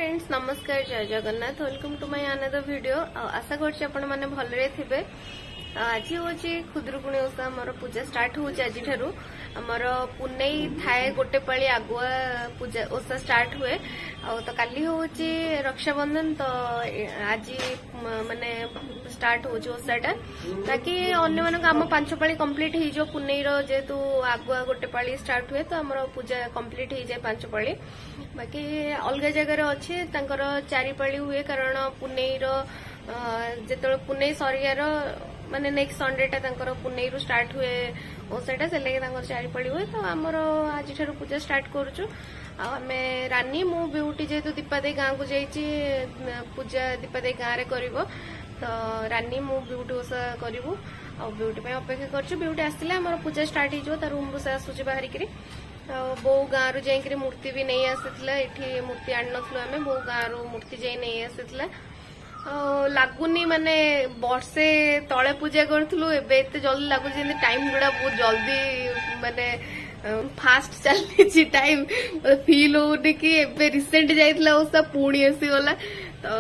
Friends नमस्कार जय Jagannath welcome to my another video. आशा करछि आपण माने भलरे थिबे। आज होची खुदरुकुणी ओषा हमर पूजा स्टार्ट होची। आज ठारू हमर पुनेई थाए गोटे पाळी आगुआ पूजा ओषा स्टार्ट हुए तो काली होची रक्षाबंधन। तो आज माने स्टार्ट होची ओषाटा ताकि अन्य मन काम 5 पाळी कंप्लीट ही जो पुनेई रो जेतु आगुआ गोटे पाळी स्टार्ट हुए तो हमर पूजा कंप्लीट ही जाय 5 पाळी। बाकी अलग जगह अच्छे 4 पाळी हुए कारण पुनेई रो जेतळे पुनेई सरियार माने नेक्स्ट संडे टा पुनेई रु स्टार्ट हुए ओषाटा से लगे 4 पाळी हुए। तो आमर आज ठारू पूजा स्टार्ट करूछु। आमे रानी मु ब्यूटी जेतु दीपादे गाँ को जाइछि पूजा दीपादे गाँ रे करिवो। तो रानी मु ब्यूटी ओषा करिवो आ ब्यूटी पे अपेक्षा करछु। ब्यूटी आसिले हमर पूजा स्टार्ट हिजो तार रूम से आसुछि बाहर करी। बो गाँ रु जाइकरी मूर्ति भी नहीं आसीथिला। एठी मूर्ति आन नथलो आमे बो गाँ रु मूर्ति जाई नहीं आसीथिला। लागुनी माने वर्षे तले पूजा करथलु एबे एते जल्दी लागु जे टाइम गुडा बहुत जल्दी माने फास्ट चली टाइम फील होनी कि एबे रिसेंट जाइथिला ओसा पुणी आसी गला। तो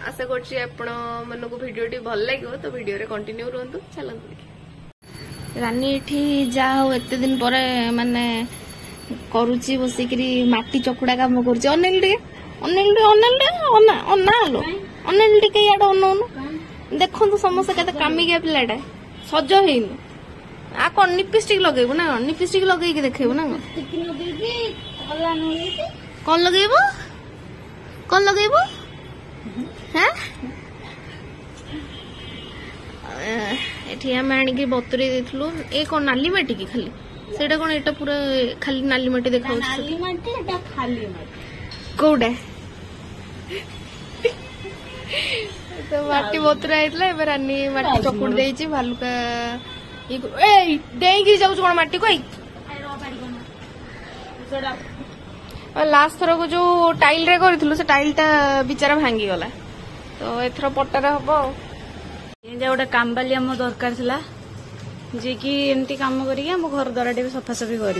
आशा करछि आपण मन को वीडियो टी भल लागिवो। तो वीडियो रे कंटिन्यू रहंतु चलंतु। रानी एठी जा हो एते दिन परे माने करूची बसिकरी माटी चकुडा काम करूची। अनिल टे अनिल टे याडा अनौनु देखंतु समस्या केते कामी गया पिलाटा सज हेनु आ कोन लिपस्टिक लगेबो ना लिपस्टिक लगेई के देखेबो ना कोन लगेबो हैं एठी हम आनी बतुरी देथलु। ए कोन नाली माटी की खाली सेटा कोन एटा पूरा खाली नाली माटी देखाउ नाली माटी एटा खाली माटी कोडा तो माटी बतुरा आइतला एबे रानी माटी चकुड़ देइची भालुका ए डेई की जाउ कोन माटी कोई और लास्ट थरो को जो टाइल रे करथिलु से टाइल ता बिचारा भांगी गला। तो एथरो पट्टारे हबो ये गोटे काम बाली आम दरकार थिला जे कि एमती काम करिके हम घर द्वारा सफासफी कर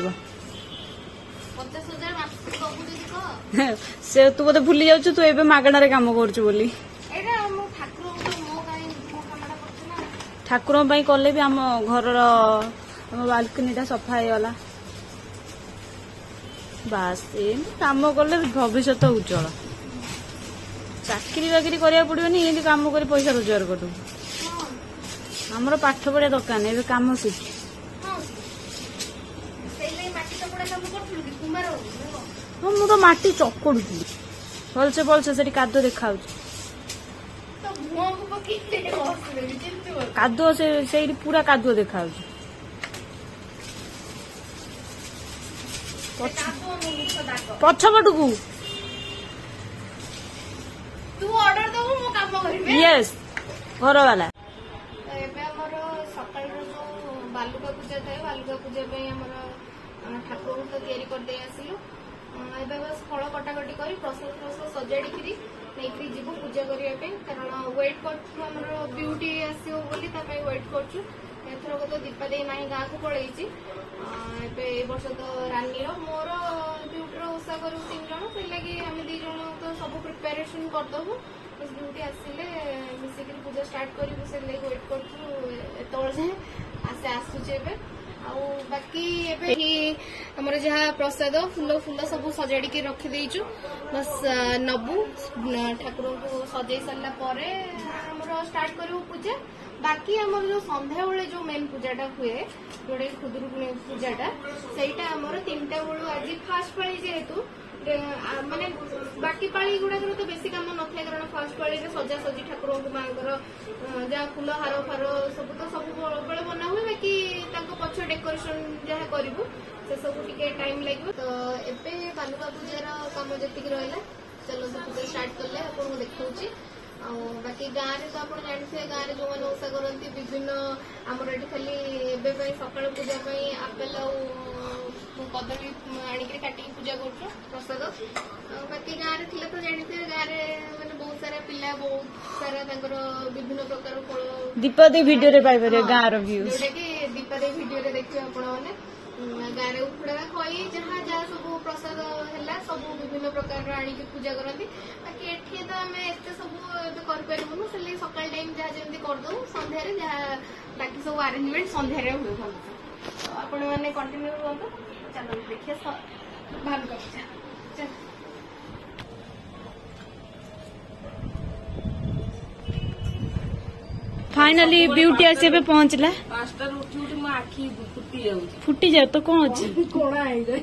से तू बोधे भूली जाऊ तू एबे मागणार काम करछु बोली ठाकुर कले भी आम घर बालकनी टा सफा होगला। बास काम कले भविष्य उज्जवल चाकरी बाकरी करिया पड़िबनी ये काम कर पैसा रोजगार करू। हमर पाठ पढ़ा दरकार नहीं एबे काम शिख हाँ मु तो माटी चकुड़ी भलसे से कादुआ देखा कादुआ से पूरा कादुआ देखा पछपट को यस घर वाला बालुका पूजा थाए बालुका पूजा ठाकुर तो तैयारी करदे आसिलु। एबे बस फल कटाकटी करी प्रसाद सजाड़ी नहीं जीव पूजा करने कारण वेट कर ब्यूटी आसो बोली वेट करछु। एथर को तो दीपा दे ना गाँ को पलैची ए वर्ष तो रानी मोर ब्यूटी ओषा करू 3 जन से लगी आम 2 जन तो सब प्रिपेरेसन करदबु। ब्यूटी आसिले मिसिक पूजा स्टार्ट करू से लगे वेट कर आसे आसुचे बाकी हमर जहाँ प्रसाद फूल फूल सब सजाड़ी के रखी देइछु बस नबु ठाकुर को सजाई सारा पर स्टार्ट करू पूजा। बाकी हमर जो संध्या बेले जो मेन पूजाटा हुए जोड़े खुदरुकुणी पूजाटा सेटा हमर 3टा बेलू आज फास्ट पाली जेहेतु माने बाकी पाली गुड़ा तो बेसी काम न था कारण फास्ट पाली सजा सजी ठाकुर मांकर जहाँ फूल हार फार सब तो सब बेले बना हुए। बाकी पछ डेकोरेशन जहाँ करूँ से सब टिके टाइम लगे। तो एबे बालुका पूजार काम जी रहा चलो पूजा स्टार्ट कले आपको देखा। बाकी गाँव में तो आप जानते गाँव में जो मैंने ओषा करती विभिन्न आमर ये खाली एवं सकाल पूजा आपेल कदली आणिक काटिक पूजा कर प्रसाद। बाकी गाँव में थे तो जानते गाँव में मैंने बहुत सारा पिला बहुत सारा विभिन्न प्रकार फल दीपादी वीडियो रे पाइबरे गाँव रो व्यू जोटा कि दीपादी वीडियो रे देखिए आपण माने गाँव उखुड़ा खई जहाँ जहाँ सब प्रसाद है सब विभिन्न प्रकार आनिक पूजा करती बाकी एठी तो आम एत सब करपारूँ से सकाल टाइम जहाँ जमी करदे सन्धार जहाँ बाकी सब आरेंजमेंट सन्धार हुए भल तो आपण मैंने कंटिन्यू रुहतु चलो देखिए भालू का पूजा चल फाइनाली ब्यूटी आसी पे पहुंचला 5टा उठी उठी मो आखि फुटी जाउची फुटी जाए तो कौन अच्छी कोणा आइ जाय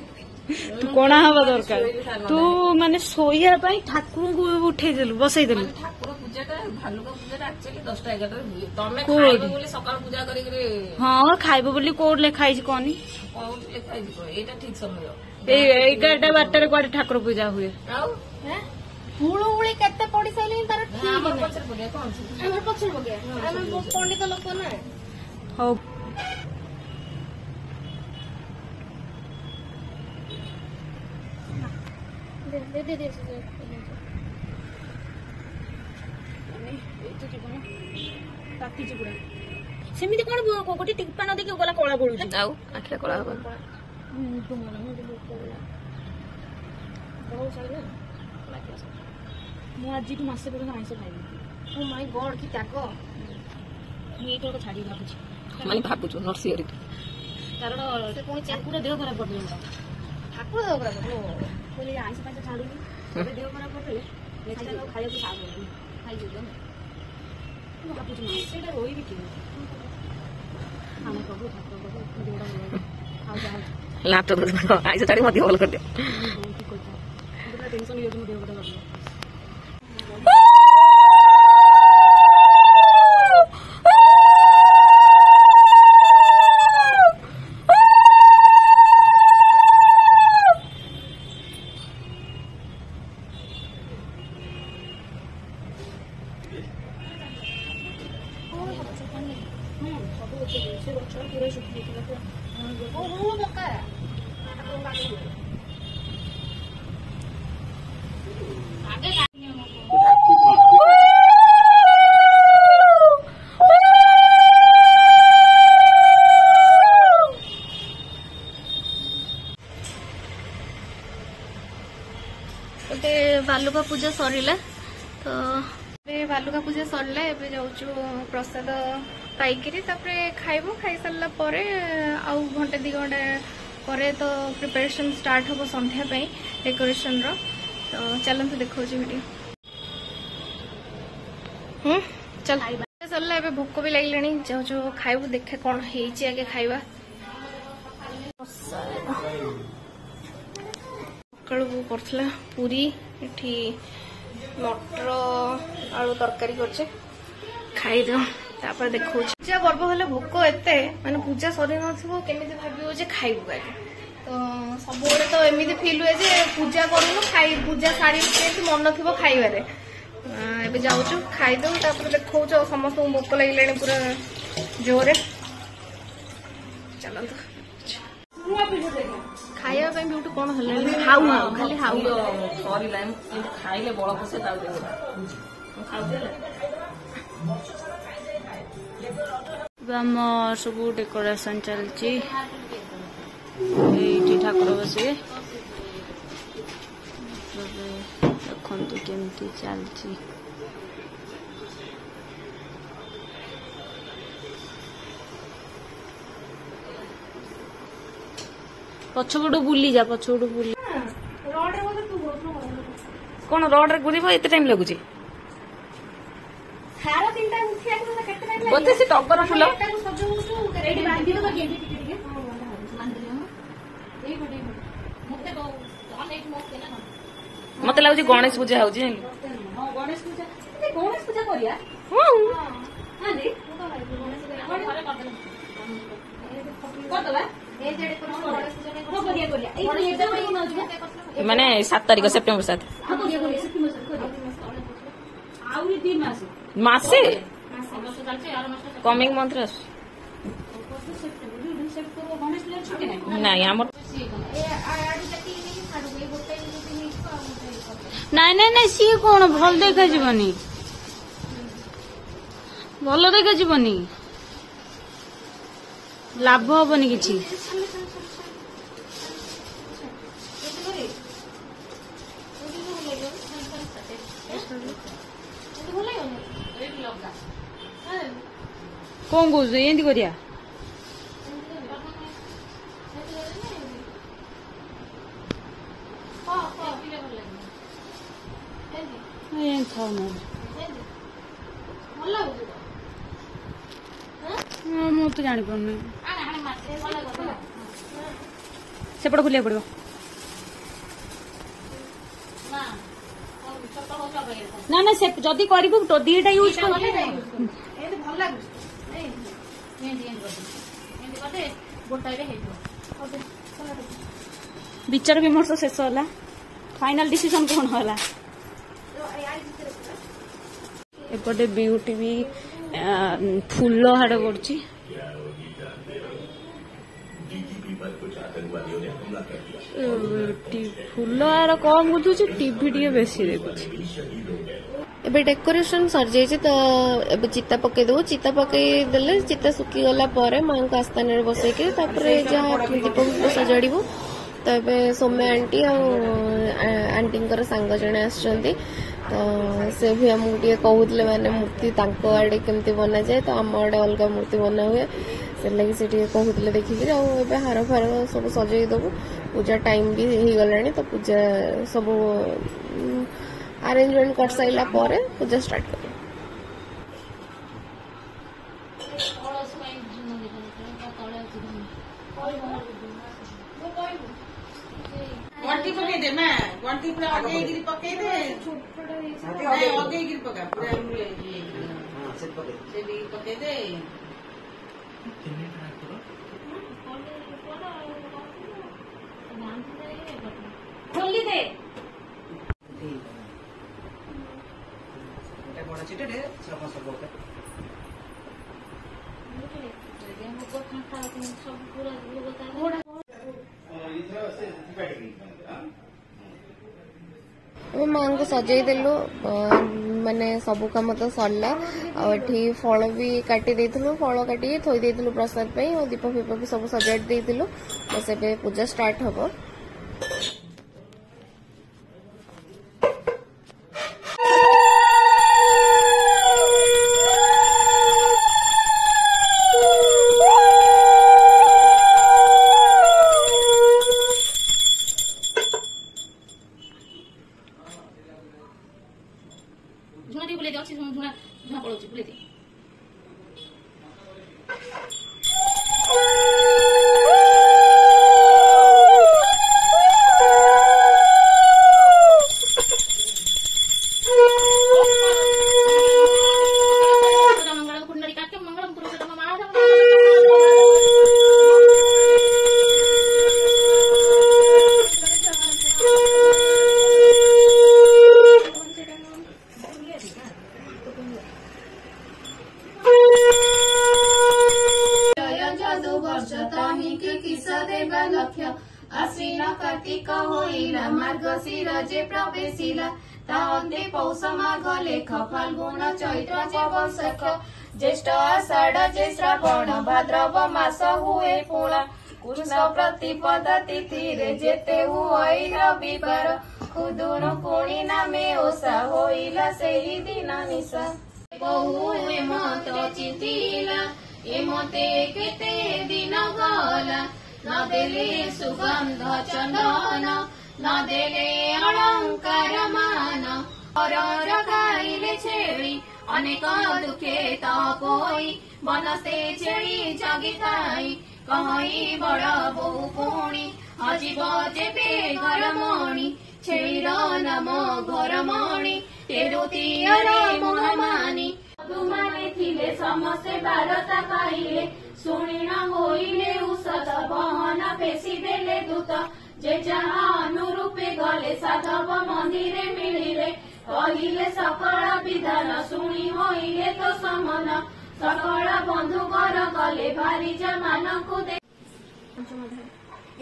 तू कोणा हवा दरकार तू माने सोइया पाई ठाकुर को उठे देलु बसई देलु ठाकुर पूजाटा भालुका पूजाटा एक्चुअली 10टा 11टा हुए तमे कोड। खाइबो बोली सकाळ पूजा करी करे हां खाइबो बोली कोड लेखाई छी कोनी कोड लेखाइ दिबो एटा ठीक समय ए 11टा 12टा रे कोडे ठाकुर पूजा हुए आउ हुळुहुळी केते पड़ी साइले तार ठीक हमर है पछर पड़े कोन छी हमर पछर बगे हम पंडित लोक ना हो दे सेमिति कोन गोटे टिप्पा न देखि गला कोला पडुची आउ आखिला कला हो ମୁଁ ଆଜିଠୁ ମାସେ ପର୍ଯ୍ୟନ୍ତ ଆଇଁଷ ଖାଇବି ओ माय गॉड की ताको ମୁଁ ଏଇଟା ଛାଡ଼ି ଭାବୁଛି ମାନେ ଭାବୁଛୁ ନର୍ସିଅରି କାରଣ से कोनी ଚାକୁର ଦେହ ଖରାପ ପଡ଼ିଲେ ମୋର ठाकुर दोगरा को କହିଲେ ଆଇଁଷ ପାଇଁଷ ଛାଡ଼ୁନି ଏବେ ଦେହ ଖରାପ ପଡ଼ିଲେ ନେକ୍ସଟ ଟାଇମ୍ ଖାଇବାକୁ ସାହାଯ୍ୟ ଖାଇଯିବ ମୁଁ ଭାବୁଛି ମାସେଟା ରହିବି କେମିତି ଆମେ ପ୍ରଭୁ ଠାକୁର ପ୍ରଭୁ ଦେହଟା ଭଲ ଆଉ ଯାହା ଲ୍ୟାପଟପ୍ ଆଇସ ଛାଡ଼ି ମଧ୍ୟ ଭଲ କରିଦିଅ ଠିକ୍ କଥା ମୁଁ ଟେନସନ୍ ହେଇଯାଉଛି ମୋ ଦେହ କଥା ଭାବିଲେ गोटे बालुका पूजा सरिला तो बालुका पूजा सरला एबे जाउछु प्रसाद पाइकरी तापरे खाइबो खाइ सरला परे आउ घंटे 2 घंटे परे तो प्रिपरेशन स्टार्ट होबो संध्या पई डेकोरेशन रो तो चलंतु देखौ छी वीडियो चल सरला एबे भोक भी लागलेनी जाउछु खाइबो देखे कोन हेइची आगे खाइबा सकाळु करथला पूरी एठी मटर आलू तरकारी करछे खाई दो तापर देखौ पूजा पर्व हले भोक एते माने पूजा सरी नथिबो केमिति भाबियो जे खाइबो आगे तो सब बेले तो एमिति फील हुए जे पूजा करूनु खाइ पूजा सारी के मन थिबो खाइबारे एबे जाउछु खाइ दो तापर देखौ समस्त भोक लागलेनी पूरा जोरे चलंतु खाइबा ପାଇଁ बिउटी कोन हले खाउ खाली खाउ सॉरी लाइन खाइले बळ पसे ताउ दे आम सब डेकोरेशन चलची एठी ठाकुर बसिए देखते केमती चलची पछपटू बुली जा पछपटू बुली कोन रोड रे गुरीबो एते टाइम लागुची हारा तीनटा मुखिया को केते टाइम बोते से टगर फुल एडी बांधी दो के मते लागुची गणेश पूजा होउची गणेश पूजा करिया हां दे माने 7 तारिख सेप्टेम्बर 7 मासे कमिंग मंथ नहीं आम नाई नाई नाई सी कौन भल देखा जीवनी भल देखा जीवनी लाभ हबनी किछि कौन कौन एंती करिया ମୁଁ ତ ଜାଣିପାରୁନି ସେପଟ ଖୋଲିବାକୁ ପଡିବ ନା ନା ସେ ଯଦି କରିବୁ ତ ଦିଟା ୟୁଜ विचार विमर्श शेष होला फाइनल डिसीजन कौन होला एपटे ब्यूटी भी फूल हाड़ कर फूल हार कम बुझुची टीवी टी बेसी देखुची एबे डेकोरेशन सर जाइए तो एबे चिता पकई देव चिता पकई देले चिता सुखी गला परे मां को आस्थान रे बसैके तापरे जहाँ दीप सजाड़ू तो एबे सौम्य आंटी आंटी सांग जड़े आसछंती तो से भी आमको टे कहूले माने मूर्ति तांको आड़े केमती बना जाए तो आम आड़े अलग मूर्ति बना हुए से लगी से कहूले देखिक हार फार सब सजई देबू पूजा टाइम भी हो गलानी तो पूजा सब अरेंजमेंट कर साइला पर पूजा स्टार्ट कर गंटी पकई दे मैं गंटी पूरा आगे गिरी पकई दे आगे गिरी पका पूरा से पकई दे खोली दे माँ को सजाई देलु माने सब कम तो सरला आठी फल भी काटी देइथिलु फल काटी थोई देइथिलु प्रसाद पे और दीप फीप भी सब सजाई देइथिलु बस एबे पूजा स्टार्ट हबो झुणा दी बुले जाउछि झुणा झुणा पळौछि बुले दे मंगलम कुंडली काटे मंगलम पुरुषोत्तम महाराज आश्विन कार्तिक होइला मार्गशीर जे प्रवेशिला ताहते पौष माघ लेख फाल्गुन चैत्र जे वैशाख ज्येष्ठ आषाढ़ जे श्रावण भाद्रव मास हुए पूर्णा कृष्ण प्रतिपदा तिथि रे जेते हुई रविवार खुदुरुकुणी नामे ओषा होइला सेही दिन निशा बहु हेमत चिंतिला एमते केते दिन गला न देले सुगंध चंदन न देले अलंकार मान गाइले छेड़ी अनेक दुखे तपोई बनस्ते छेड़ी जगिताई कहीं बड़ बहु पुणी अजीब जेबे घरमणी छेड़ीर नाम घरमणी तेरुतियर महामानी तुमाने थिले समस्ते बारता पाइले शुणिण होइले उषत बहन पेशी देले दूत जे जहा अनुरूपे गले साधव मंदिरे मिलिले कहिले सकल विधान शुणी होइले तो समन सकल बंधु घर गले भारी जमानकु दे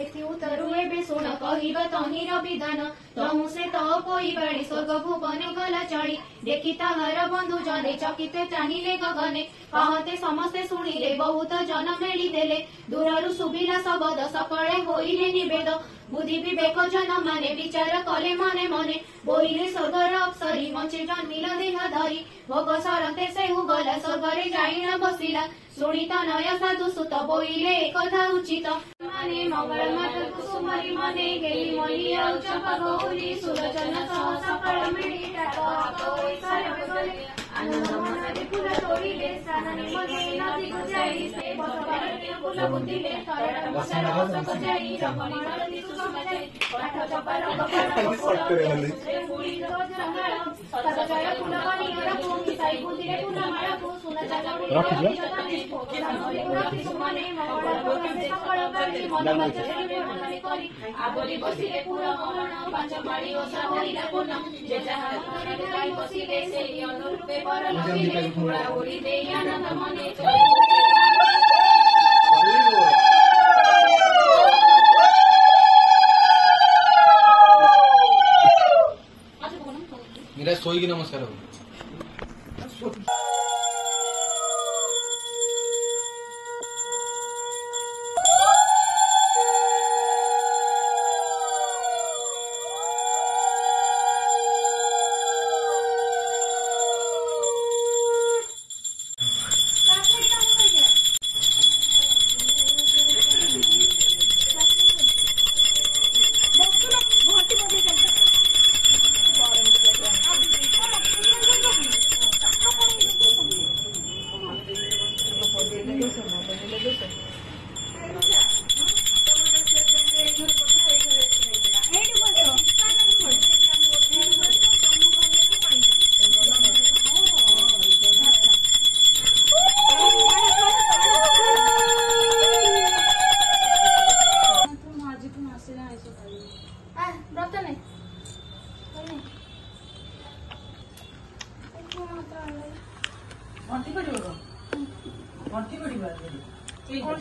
एथि उतरु एबे शुण कहिब तहिर विधान तहु से तपोई बाणी स्वर्ग भुवन गला चढ़ी देखि ताहार बंधु जने चकिते चाहिले गगने कहते समस्ते शुणिले बहुत जन मेली देले दूररु सुबिला शब्द सकले होइले निवेद बुद्धि विवेक जन माने विचार कले मने मने बोइले स्वर्गर अप्सरी पछे जन्मिल देह धरी भोग सरते से गला स्वर्गरे जाई न बसिला शुणी तनय साधु सुत बोइले कथा उचित माने मंगल माता कुसुमरी मने गेली मलिया चंपा गौरी सुरचन सह सकल मिडी आनंद मनरे फूल तोड़िले सानने मने नदी गुजाई से बसवारे फूल बुद्धिले करड़ मसार रस गजाई रमणी मालती सुसुमजाई काठ चपार कपाल से मुड़ी जंगल सदा जय फूल कनियर भूमि साई बुद्धिले फूल माला को सुना जागा मुड़ी जतने सामने राखी सुमने मंगल भगवान सकल काली मन मचरे मनने करी आबरी बसिले पूरा मोहन पांच माड़ी ओसा होइला कोन जे जहा करे गाई बसिले से अनुरूपे पर लगिले पूरा उड़ी दे आनंद मने मेरा सोई की नमस्कार हो घंटी पड़ो